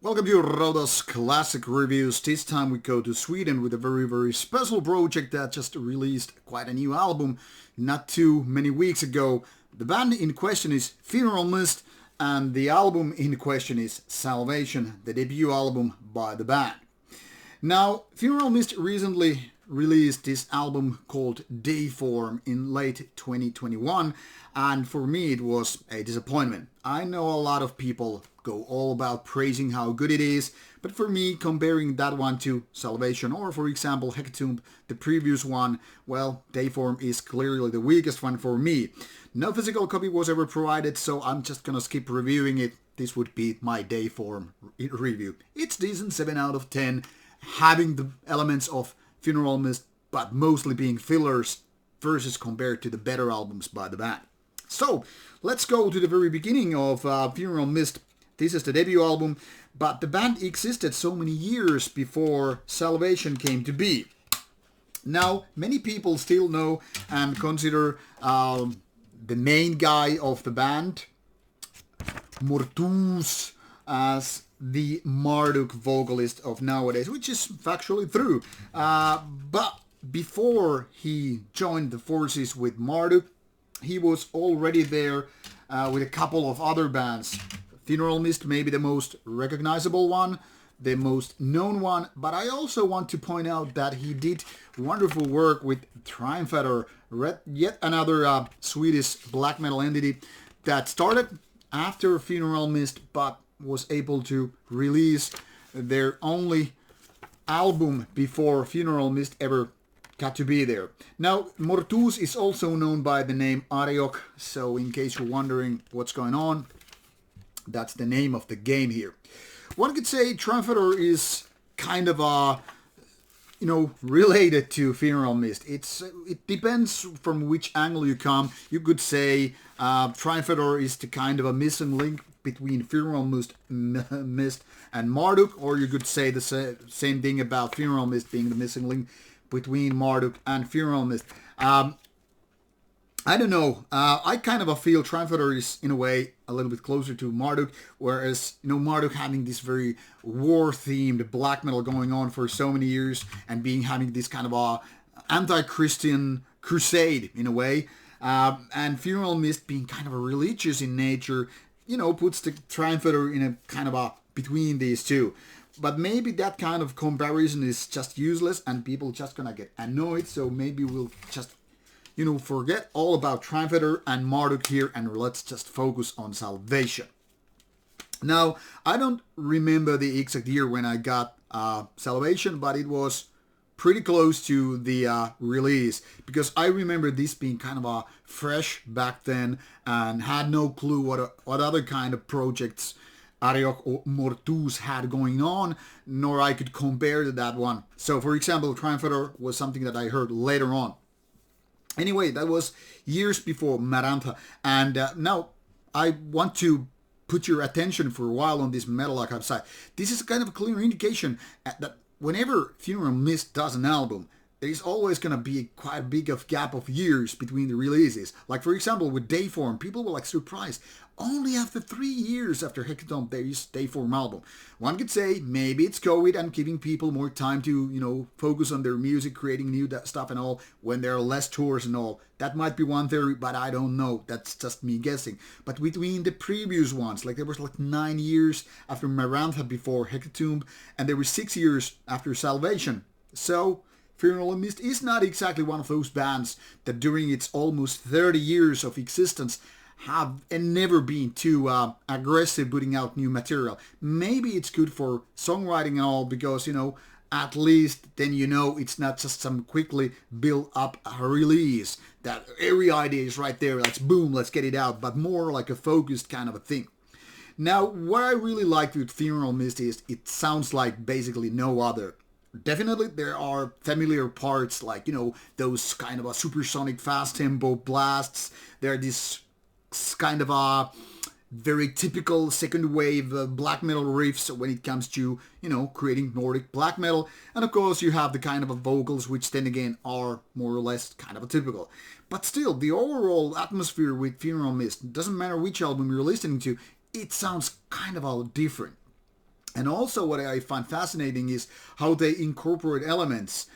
Welcome to Rauta's Classic Reviews. This time we go to Sweden with a very special project that just released quite a new album not too many weeks ago. The band in question is Funeral Mist and the album in question is Salvation, the debut album by the band. Now, Funeral Mist recently released this album called Dayform in late 2021, and for me it was a disappointment. I know a lot of people go all about praising how good it is, but for me, comparing that one to Salvation or, for example, Hecatomb, the previous one, well, Dayform is clearly the weakest one for me. No physical copy was ever provided, so I'm just gonna skip reviewing it. This would be my Dayform review. It's decent, 7 out of 10, having the elements of Funeral Mist, but mostly being fillers versus compared to the better albums by the band. So, let's go to the very beginning of Funeral Mist. This is the debut album, but the band existed so many years before Salvation came to be. Now, many people still know and consider the main guy of the band, Mortus, as the Marduk vocalist of nowadays, which is factually true. But before he joined the forces with Marduk, he was already there with a couple of other bands. Funeral Mist may be the most recognizable one, the most known one, but I also want to point out that he did wonderful work with Triumphador, yet another Swedish black metal entity that started after Funeral Mist, but was able to release their only album before Funeral Mist ever got to be there. Now, Mortus is also known by the name Ariok, so in case you're wondering what's going on, that's the name of the game here. One could say Triumphador is kind of related to Funeral Mist. It depends from which angle you come. You could say Triumphador is the kind of a missing link between Funeral Mist and Marduk, or you could say the same thing about Funeral Mist being the missing link between Marduk and Funeral Mist. I don't know. I kind of feel Triumphador is in a way a little bit closer to Marduk, whereas Marduk having this very war-themed black metal going on for so many years and having this kind of a anti-Christian crusade in a way, and Funeral Mist being kind of a religious in nature, puts the Triumphador in a kind of a between these two. But maybe that kind of comparison is just useless and people just gonna get annoyed, so maybe we'll just forget all about Triumphador and Marduk here and let's just focus on Salvation. Now, I don't remember the exact year when I got Salvation, but it was pretty close to the release, because I remember this being kind of a fresh back then and had no clue what other kind of projects Ariok or Mortus had going on, nor I could compare to that one. So, for example, Triumphador was something that I heard later on. Anyway, that was years before Marantha, and now I want to put your attention for a while on this Metal Archive site. This is kind of a clear indication that whenever Funeral Mist does an album, there is always going to be quite a big gap of years between the releases. Like, for example, with Dayform, people were surprised. Only after 3 years after Hecatomb, there is Dayform album. One could say maybe it's COVID and giving people more time to, focus on their music, creating new stuff and all, when there are less tours and all. That might be one theory, but I don't know. That's just me guessing. But between the previous ones, there was 9 years after Marantha before Hecatomb, and there were 6 years after Salvation. So Funeral Mist is not exactly one of those bands that during its almost 30 years of existence have never been too aggressive putting out new material. Maybe it's good for songwriting and all because, at least then it's not just some quickly build up a release that every idea is right there, let's boom, let's get it out, but more like a focused kind of a thing. Now, what I really like with Funeral Mist is it sounds like basically no other. Definitely there are familiar parts like, those kind of a supersonic fast tempo blasts. There are this kind of a very typical second wave black metal riffs when it comes to, creating Nordic black metal. And of course you have the kind of vocals which then again are more or less kind of a typical. But still, the overall atmosphere with Funeral Mist, doesn't matter which album you're listening to, it sounds kind of all different. And also what I find fascinating is how they incorporate elements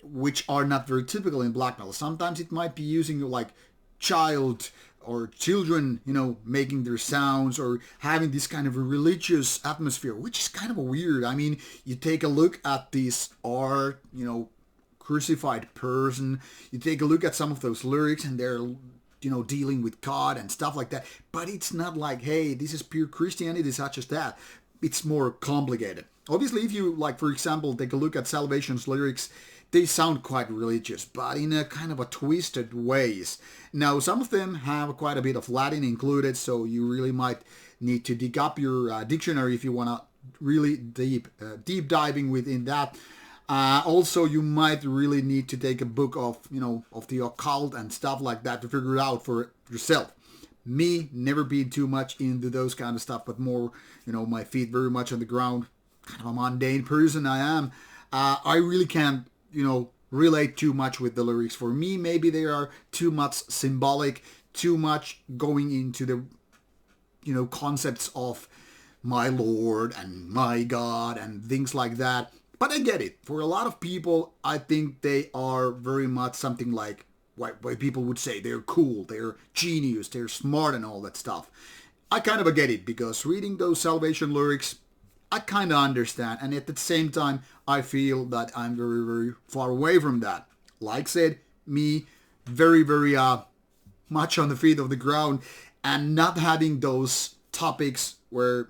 which are not very typical in black metal. Sometimes it might be using like child or children, making their sounds or having this kind of a religious atmosphere, which is kind of weird. I mean, you take a look at this art, crucified person, you take a look at some of those lyrics and they're dealing with God and stuff like that. But it's not like, hey, this is pure Christianity, such as that. It's more complicated. Obviously, if you, like, for example, take a look at Salvation's lyrics, they sound quite religious, but in a kind of a twisted ways. Now, some of them have quite a bit of Latin included, so you really might need to dig up your dictionary if you want to really deep diving within that. Also, you might really need to take a book of, of the occult and stuff like that to figure it out for yourself. Me, never been too much into those kind of stuff, but more, my feet very much on the ground. Kind of a mundane person I am. I really can't, relate too much with the lyrics. For me, maybe they are too much symbolic, too much going into the, concepts of my Lord and my God and things like that. But I get it. For a lot of people, I think they are very much something like what people would say. They're cool, they're genius, they're smart and all that stuff. I kind of get it because reading those Salvation lyrics, I kind of understand. And at the same time, I feel that I'm very, very far away from that. Like I said, me, very, very much on the feet of the ground and not having those topics where,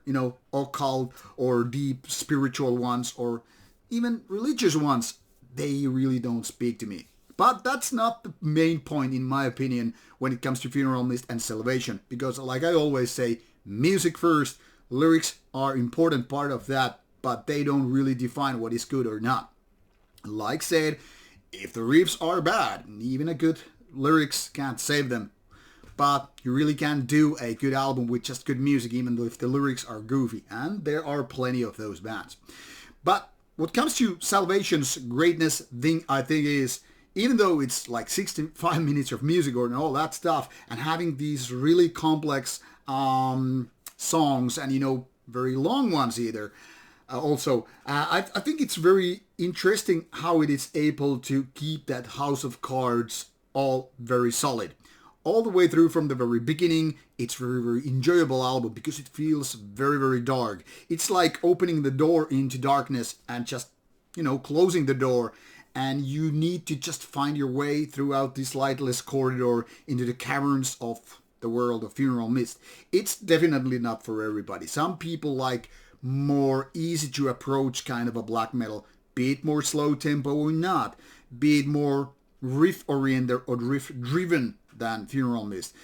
occult or deep spiritual ones or even religious ones, they really don't speak to me. But that's not the main point, in my opinion, when it comes to Funeral Mist and Salvation. Because like I always say, music first, lyrics are important part of that, but they don't really define what is good or not. Like said, if the riffs are bad, even a good lyrics can't save them. But you really can't do a good album with just good music, even though if the lyrics are goofy. And there are plenty of those bands. But what comes to Salvation's greatness thing, I think, is even though it's like 65 minutes of music or all that stuff, and having these really complex songs and, very long ones either, I think it's very interesting how it is able to keep that house of cards all very solid. All the way through from the very beginning, it's very, very enjoyable album because it feels very, very dark. It's like opening the door into darkness and just, closing the door. And you need to just find your way throughout this lightless corridor into the caverns of the world of Funeral Mist. It's definitely not for everybody. Some people like more easy to approach kind of a black metal, be it more slow tempo or not, be it more riff oriented or riff driven than Funeral Mist.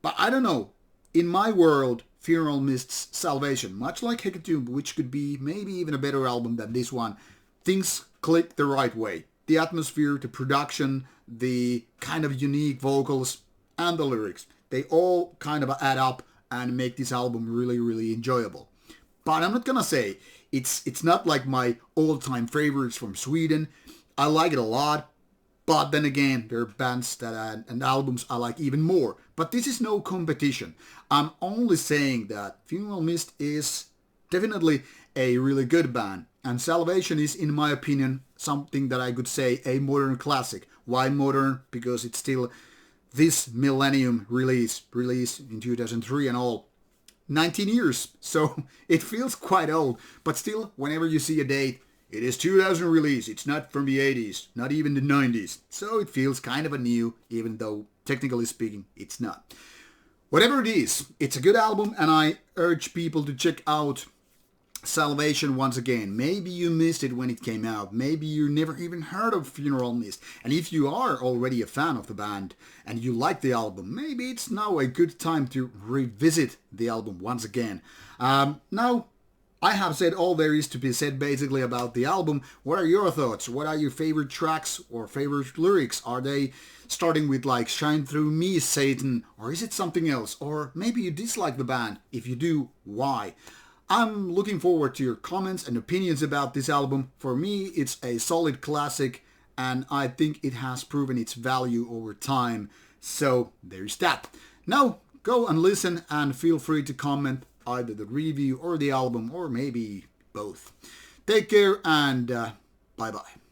But I don't know. In my world, Funeral Mist's Salvation, much like Hecatomb, which could be maybe even a better album than this one, things click the right way. The atmosphere, the production, the kind of unique vocals, and the lyrics. They all kind of add up and make this album really, really enjoyable. But I'm not gonna say it's not like my all-time favorites from Sweden. I like it a lot. But then again, there are bands and albums I like even more. But this is no competition. I'm only saying that Funeral Mist is definitely a really good band. And Salvation is, in my opinion, something that I could say a modern classic. Why modern? Because it's still this millennium release in 2003 and all. 19 years. So it feels quite old. But still, whenever you see a date, it is 2000 release. It's not from the 80s, not even the 90s. So it feels kind of a new, even though technically speaking, it's not. Whatever it is, it's a good album and I urge people to check out Salvation once again. Maybe you missed it when it came out. Maybe you never even heard of Funeral Mist. And if you are already a fan of the band and you like the album, maybe it's now a good time to revisit the album once again. Now, I have said all there is to be said basically about the album. What are your thoughts? What are your favorite tracks or favorite lyrics? Are they starting with like Shine Through Me, Satan? Or is it something else? Or maybe you dislike the band. If you do, why? I'm looking forward to your comments and opinions about this album. For me, it's a solid classic and I think it has proven its value over time. So there's that. Now, go and listen and feel free to comment either the review or the album, or maybe both. Take care, and bye-bye.